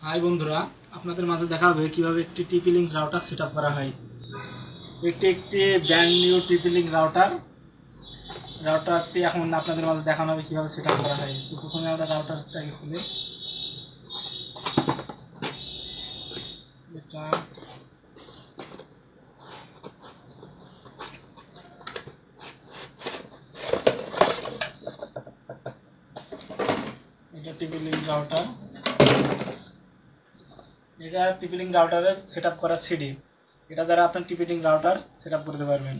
High বন্ধুরা, আপনাদের মাঝে দেখা হবে কিভাবে একটি টিপি লিঙ্ক রাউটার সেট করা হয়। একটি ব্র্যান্ড নিউ টিপি লিঙ্ক রাউটারটি এখন আপনাদের মাঝে দেখানো হবে কিভাবে সেট করা হয়। তো প্রথমে আমরা রাউটারটাকে খুলে এটা টিপি লিঙ্ক রাউটার। এটা টিপি লিঙ্ক রাউটারের সেট করা সিডি। এটা দ্বারা আপনি টিপি লিঙ্ক রাউটার সেট করতে পারবেন।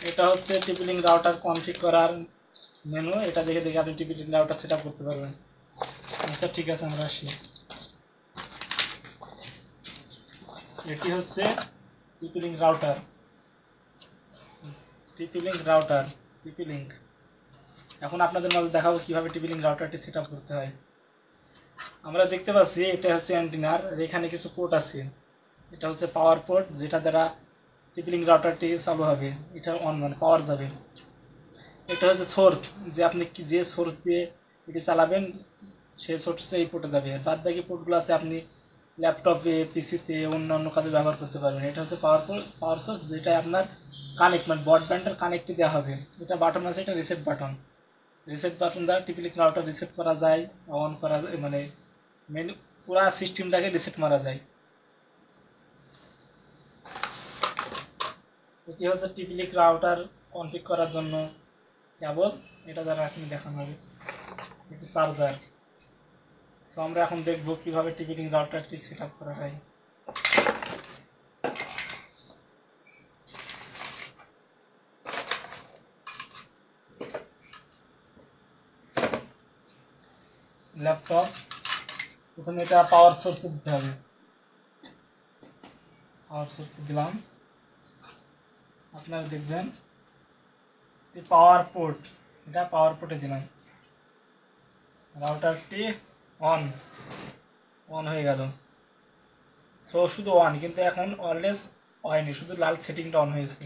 এটা হচ্ছে টিপি লিঙ্ক রাউটার কনফিগ করার মেনু। এটা দেখে দেখে আপনি টিপি লিঙ্ক রাউটার সেট করতে পারবেন। আচ্ছা ঠিক আছে, আমরা আসি। এটি হচ্ছে টিপি লিঙ্ক রাউটার। টিপি লিঙ্ক এখন আপনাদের মাঝে দেখাবো কিভাবে টিপি লিঙ্ক রাউটারটি সেট করতে হয়। আমরা দেখতে পাচ্ছি এটা হচ্ছে অ্যান্টিনার, এখানে কিছু পোর্ট আছে। এটা হচ্ছে পাওয়ার পোর্ট, যেটা দ্বারা টিপি লিঙ্ক রাউটারটি চালু হবে। এটা অন মানে পাওয়ার যাবে। এটা হচ্ছে সোর্স, যে আপনি যে সোর্স দিয়ে এটি চালাবেন সেই সোর্সে এই পোর্টে যাবে। বাদ বাকি পোর্টগুলো আছে আপনি ল্যাপটপে, পিসিতে, অন্য কাজে ব্যবহার করতে পারবেন। এটা হচ্ছে পাওয়ার সোর্স, যেটা আপনার কানেক্ট মানে ব্রডব্যান্ডের কানেক্টে দেওয়া হবে। এটা বাটন আছে, এটা রিসেট বাটন দ্বারা টিপি লিঙ্ক রাউটার রিসেট করা যায়, অন করা যায়, মানে মেনু পুরা সিস্টেমটাকে রিসেট মারা যায়। এটি হচ্ছে টিপি লিঙ্ক রাউটার কনফিগ করার জন্য কেবল। এটা দ্বারা আপনি দেখানো হবে এটি চার্জার। সো আমরা এখন দেখব কিভাবে টিপি লিঙ্ক রাউটারটি সেট করা হয়। ল্যাপটপ, প্রথমে এটা পাওয়ার সোর্সে দিতে হবে। পাওয়ার সোর্সে দিলাম, আপনারা দেখবেন পাওয়ার পোর্ট, এটা পাওয়ার পোর্টে দিলাম। রাউটারটি অন হয়ে গেল। সো শুধু অন, কিন্তু এখন ওয়্যারলেস হয়নি, শুধু লাল সেটিংটা অন হয়েছে।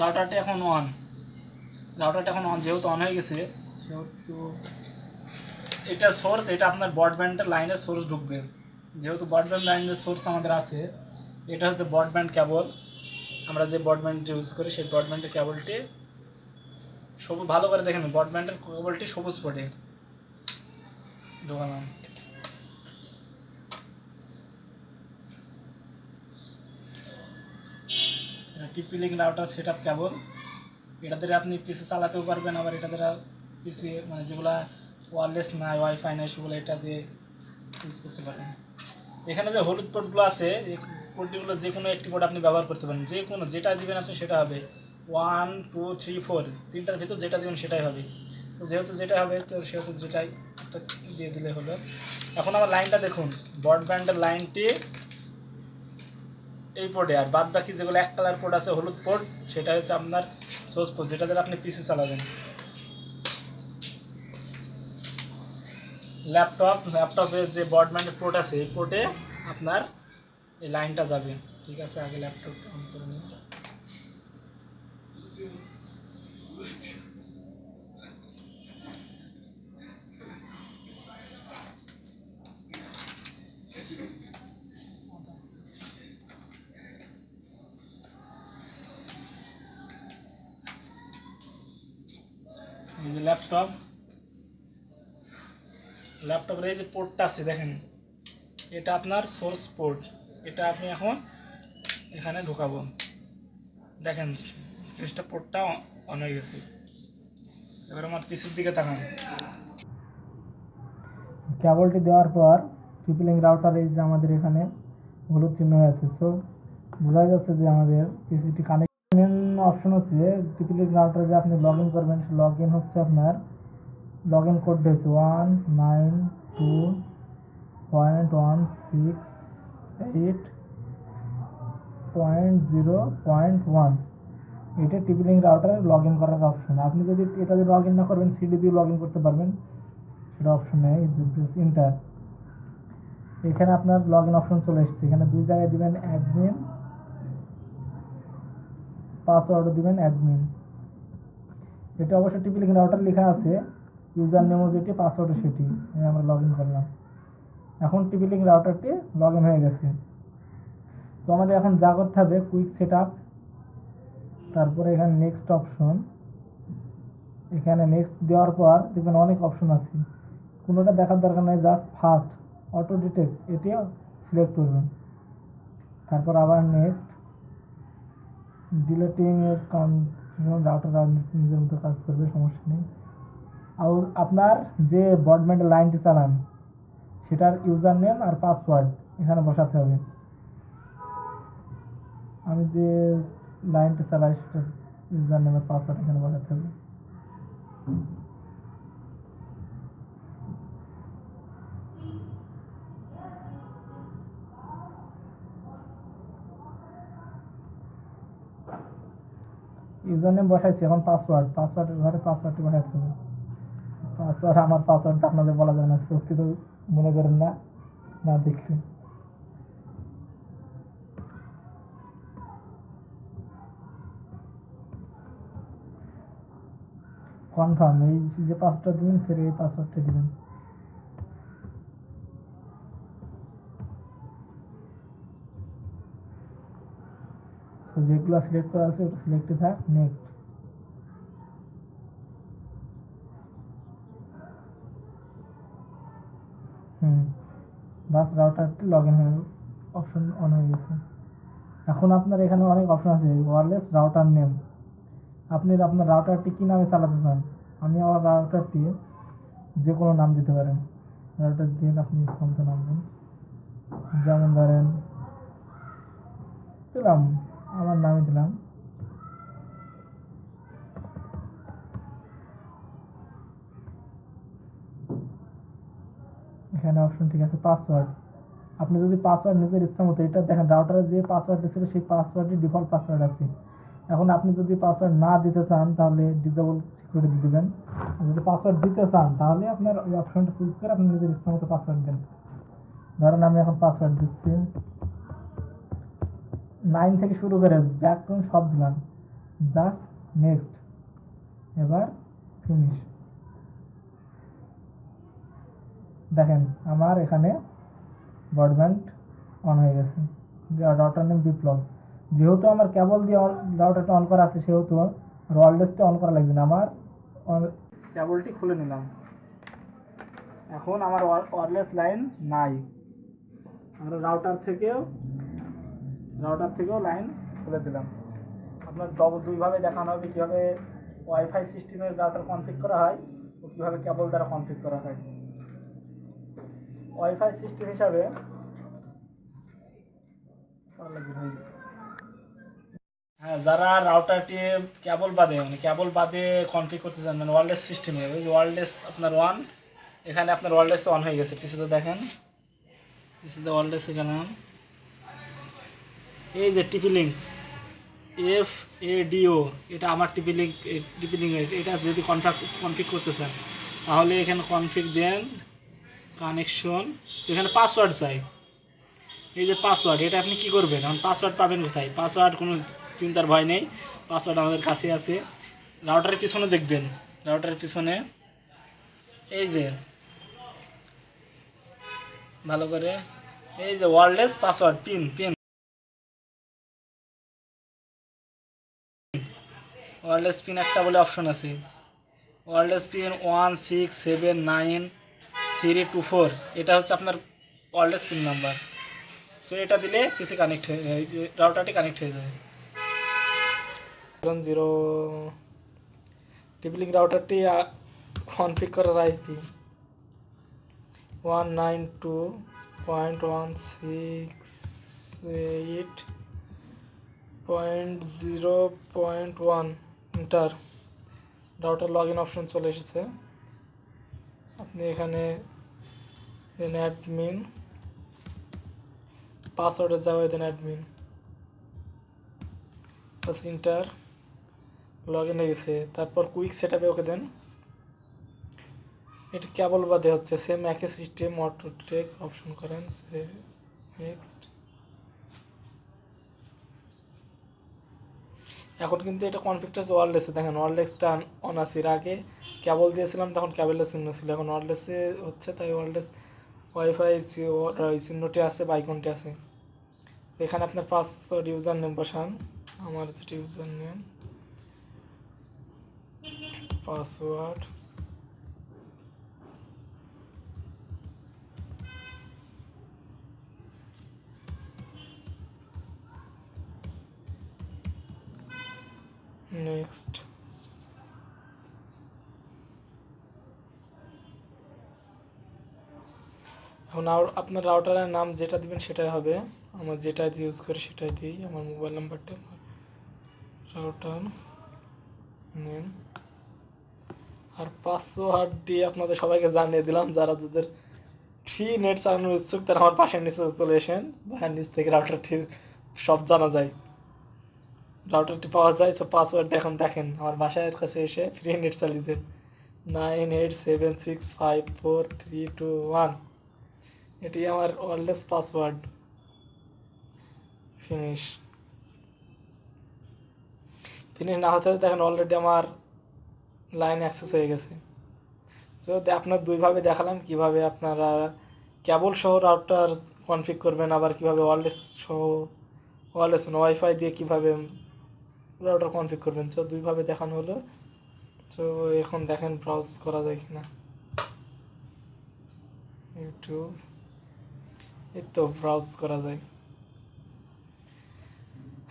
রাউটারটা এখন অন যেহেতু অন হয়ে গেছে, সেহেতু এটা সোর্স, এটা আপনার ব্রডব্যান্ডের লাইনের সোর্স ঢুকবে। যেহেতু ব্রডব্যান্ড লাইনের সোর্স আমাদের আছে, এটা হচ্ছে ব্রডব্যান্ড কেবল। আমরা যে ব্রডব্যান্ড ইউজ করি সেই ব্রডব্যান্ডের কেবলটি সবুজ, ভালো করে দেখেন, ব্রডব্যান্ডের কেবলটি সবুজ পটে ঢোকালাম। TP link router set up কেবল। এটা দ্বারা আপনি পিসি চালাতেও পারবেন, আবার এটা দ্বারা পিসি মানে যেগুলো ওয়্যারলেস নাই, ওয়াইফাই নাই, সেগুলো এটা দিয়ে ইউজ করতে পারেন। এখানে যে হলুদ পোর্টগুলো আছে, এই পোর্টগুলো যে কোনো একটি পোর্ট আপনি ব্যবহার করতে পারেন। যে কোনো যেটা দিবেন আপনি সেটা হবে। 1 2 3 4 তিনটার ভিতর যেটা দিবেন সেটাই হবে। তো যেহেতু যেটা হবে, তো সেহেতু যেটাই একটা দিয়ে দিলে হলো। এখন আমার লাইনটা দেখুন, ব্রডব্যান্ডের লাইনটি এই পোর্টে, আর বাদ বাকি যেগুলো এক কালার পোর্ট আছে হলুদ পোর্ট, সেটা হচ্ছে আপনার সোর্স পোর্ট, যেটা দ্বারা আপনি পিসি চালাবেন। ল্যাপটপের যে ব্রডব্যান্ডের পোর্ট আছে, এই পোর্টে আপনার এই লাইনটা যাবে। ঠিক আছে, আগে ল্যাপটপটা অন করে নিন। এই যে ল্যাপটপের এই যে পোর্টটা আছে দেখেন, এটা আপনার সোর্স পোর্ট। এটা আপনি এখন এখানে ঢোকাবো। দেখেন সুইচটা পোর্টটা অন হয়ে গেছে। এবার আমার পিসির দিকে তাকান। কেবলটি দেওয়ার পর টিপি লিঙ্ক রাউটার এই যে আমাদের এখানে হলুদ চিহ্ন হয়ে আছে, সো বোঝা যাচ্ছে যে আমাদের পিসিটি কানেক্ট। মেন অপশন হচ্ছে টিপি লিঙ্ক রাউটারে যে আপনি লগ ইন করবেন, লগ ইন হচ্ছে আপনার লগ ইন কোডটা হচ্ছে 192.168.0.1। এটা টিপি লিঙ্ক রাউটারে লগ ইন করার অপশন। আপনি যদি এটা দিয়ে লগ ইন না করবেন, সিডি দিয়ে লগ ইন করতে পারবেন, সেটা অপশন নেই। ইন্টার, এখানে আপনার লগ ইন অপশন চলে এসেছে। এখানে দুই জায়গায় দিবেন অ্যাডমিন, পাসওয়ার্ডও দিবেন অ্যাডমিন। এটা অবশ্যই টিপি লিঙ্ক রাউটার লেখা আছে, ইউজার নেমও যেটি, পাসওয়ার্ডও সেটি। আমরা লগ ইন করলাম। এখন টিপি লিঙ্ক রাউটারটি লগ ইন হয়ে গেছে। তো আমাদের এখন যা করতে হবে, কুইক সেট আপ, তারপরে এখানে নেক্সট অপশন, এখানে নেক্সট দেওয়ার পর দেখবেন অনেক অপশন আছে, কোনোটা দেখার দরকার নেই, জাস্ট ফার্স্ট অটো ডিটেক্ট এটিও সিলেক্ট করবেন। তারপর আবার নেক্সট, ডিলেটিং এর রাউটার নিজের মতো কাজ করবে, সমস্যা নেই। আর আপনার যে ব্রডব্যান্ডের লাইনটি চালান সেটার ইউজার নেম আর পাসওয়ার্ড এখানে বসাতে হবে। আমি যে লাইনটা চালাই সেটার ইউজার নেম আর পাসওয়ার্ড এখানে বসাতে হবে। ইউজার নেম বসাইছি, এখন পাসওয়ার্ডের ঘরে পাসওয়ার্ডটি বসাতে হবে। পাসওয়ার্ড আমার পাসওয়ার্ডটা আপনাদের বলা যাবে না, সত্যি তো মনে করেন না, না দেখছি। কনফার্ম, এই যে পাসওয়ার্ডটা দিবেন ফের এই পাসওয়ার্ডটা দিবেন। যেগুলো সিলেক্ট করা আছে ওটা সিলেক্টে থাক। নেক্সট, বাস রাউটারটি লগ ইন হয়ে অপশন অন হয়ে গেছে। এখন আপনার এখানে অনেক অপশন আছে, ওয়্যারলেস রাউটার নেম, আপনি আপনার রাউটারটি কী নামে চালাতে চান। আমি আমার রাউটারটি যে কোনো নাম দিতে পারেন, রাউটার দিয়ে আপনি ইচ্ছা নাম দেন, যেমন ধরেন দিলাম, আমার নামে দিলাম। এখানে অপশন ঠিক আছে, পাসওয়ার্ড, আপনি যদি পাসওয়ার্ড নিজের ইচ্ছা মতো, এটা দেখেন রাউটারে যে পাসওয়ার্ড ছিল সেই পাসওয়ার্ডই ডিফল্ট পাসওয়ার্ড আছে। এখন আপনি যদি পাসওয়ার্ড না দিতে চান তাহলে ডিসেবল সিকিউরিটি দিবেন, যদি পাসওয়ার্ড দিতে চান তাহলে আপনার ওই অপশনটা চুজ করে আপনি নিজের ইচ্ছা মতো পাসওয়ার্ড দেন। ধরেন আমি এখন পাসওয়ার্ড দিচ্ছি, 9 থেকে শুরু করে ব্যাকগ্রাউন্ড সব দিলাম, জাস্ট নেক্সট, এবার ফিনিশ। দেখেন আমার এখানে ব্রডব্যান্ড অন হয়ে গেছে। রাউটার নেম বিপ্লব, যেহেতু আমার কেবল দিয়ে রাউটারটা অন করা আছে সেহেতু ওয়্যারলেসটা অন করা লাগবে না, আমার কেবলটি খুলে নিলাম। এখন আমার ওয়্যারলেস লাইন নাই, আমরা রাউটার থেকেও লাইন খুলে দিলাম। আপনার দুইভাবে দেখানো হবে কীভাবে ওয়াইফাই সিস্টেমের রাউটার কনফিগ করা হয় ও কীভাবে কেবল দ্বারা কনফিগ করা হয়। ওয়াইফাই সিস্টেম হিসাবে হ্যাঁ, যারা রাউটারটি কেবল বাদে কনফিগ করতে চান, মানে ওয়্যারলেস সিস্টেমে, ওই যে ওয়্যারলেস আপনার এখানে আপনার ওয়্যারলেস অন হয়ে গেছে। পিছিয়ে দেখেন, পিছিয়ে ওয়্যারলেসে গেলাম, এই যে টিপি লিঙ্ক FADO, এটা আমার টিপি লিঙ্ক এটা যদি কনফিগ করতে চান তাহলে এখানে কনফিগ দেন, কানেকশন, এখানে পাসওয়ার্ড চাই। এই যে পাসওয়ার্ড, এটা আপনি কি করবেন, এখন পাসওয়ার্ড পাবেন কোথায়, পাসওয়ার্ড কোনো চিন্তার ভয় নেই, পাসওয়ার্ড আমাদের কাছে আছে। রাউটারের পিছনে দেখবেন, রাউটারের পিছনে এই যে ভালো করে, এই যে wireless password pin wireless pin একটা বলে অপশন আছে, ওয়্যারলেস পিন 1679324, এটা হচ্ছে আপনার ওয়্যারলেস পিন নাম্বার। সো এটা দিলে পিসি কানেক্ট হয়ে যায়, যে রাউটারটি কানেক্ট হয়ে যায়। 0 টিপি লিঙ্ক রাউটারটি কনফিগ করার IP 192.168.0.1 enter. Router log in option চলে এসেছে, আপনি এখানে অ্যাডমিন পাসওয়ার্ডে যাওয়া দেন, admin plus enter, log in হয়ে গেছে। তারপর কুইক সেট আপে ওকে দেন, এটা কেবল বাদে হচ্ছে সেম একই সিস্টেম, অটো টেক অপশন করেন, নেক্সট। এখন কিন্তু এটা কনফিগটা ওয়্যারলেসে, দেখেন ওয়্যারলেসটা অন আছে। এর আগে কেবল দিয়েছিলাম তখন কেবলের চিহ্ন ছিল, এখন ওয়্যারলেসে হচ্ছে, তাই ওয়্যারলেস ওয়াইফাই চিহ্নটি আছে বা আইকনটি আছে। এখানে আপনার পাসওয়ার্ড ইউজার নেম বসান, আমার যেটা ইউজার নেম, পাসওয়ার্ড, নেক্সট। এখন আপনার রাউটারের নাম যেটা দিবেন সেটাই হবে, আমার যেটা ইউজ করি সেটাই দিই, আমার মোবাইল নাম্বারটা, রাউটার নেম আর পাসওয়ার্ড দিয়ে আপনাদের সবাইকে জানিয়ে দিলাম। যারা যাদের ফ্রি নেট চালানোর ইচ্ছুক তারা আমার পাশের নিচে চলে আসেন, বাসার নিচ থেকে রাউটারটির সব জানা যায়, রাউটারটি পাওয়া যায়। সো পাসওয়ার্ডটা এখন দেখেন, আমার বাসার কাছে এসে ফ্রি নেট চালিয়েছে 98765432 এটি আমার ওয়্যারলেস পাসওয়ার্ড। ফিনিশ না হতে দেখেন অলরেডি আমার লাইন অ্যাক্সেস হয়ে গেছে। সো আপনার দুইভাবে দেখালাম কিভাবে আপনারা কেবল সহ রাউটার কনফিগ করবেন, আবার কিভাবে ওয়্যারলেস সহ, ওয়্যারলেস মানে ওয়াইফাই দিয়ে কিভাবে রাউটার কনফিগ করবেন। সো দুইভাবে দেখানো হলো। সো এখন দেখেন ব্রাউজ করা যায় কিনা, ইউটিউব, এই তো ব্রাউজ করা যায়।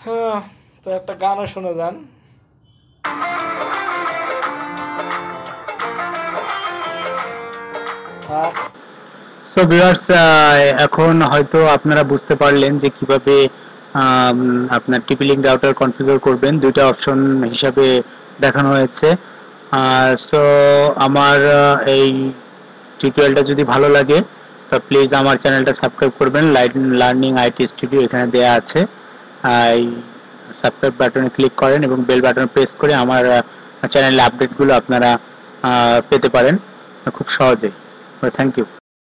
হ্যাঁ, তো একটা গানও শুনে যান। সো ভিউয়ার্স, এখন হয়তো আপনারা বুঝতে পারলেন যে কিভাবে আপনার টিপি লিঙ্ক রাউটার কনফিগার করবেন, দুইটা অপশন হিসাবে দেখানো হয়েছে। সো আমার এই টিউটোরিয়ালটা যদি ভালো লাগে তো প্লিজ আমার চ্যানেলটা সাবস্ক্রাইব করবেন, লার্নিং আইটি স্টুডিও এখানে দেয়া আছে, এই সাবস্ক্রাইব বাটনে ক্লিক করেন এবং বেল বাটন প্রেস করে আমার চ্যানেলের আপডেটগুলো আপনারা পেতে পারেন খুব সহজেই। Thank you.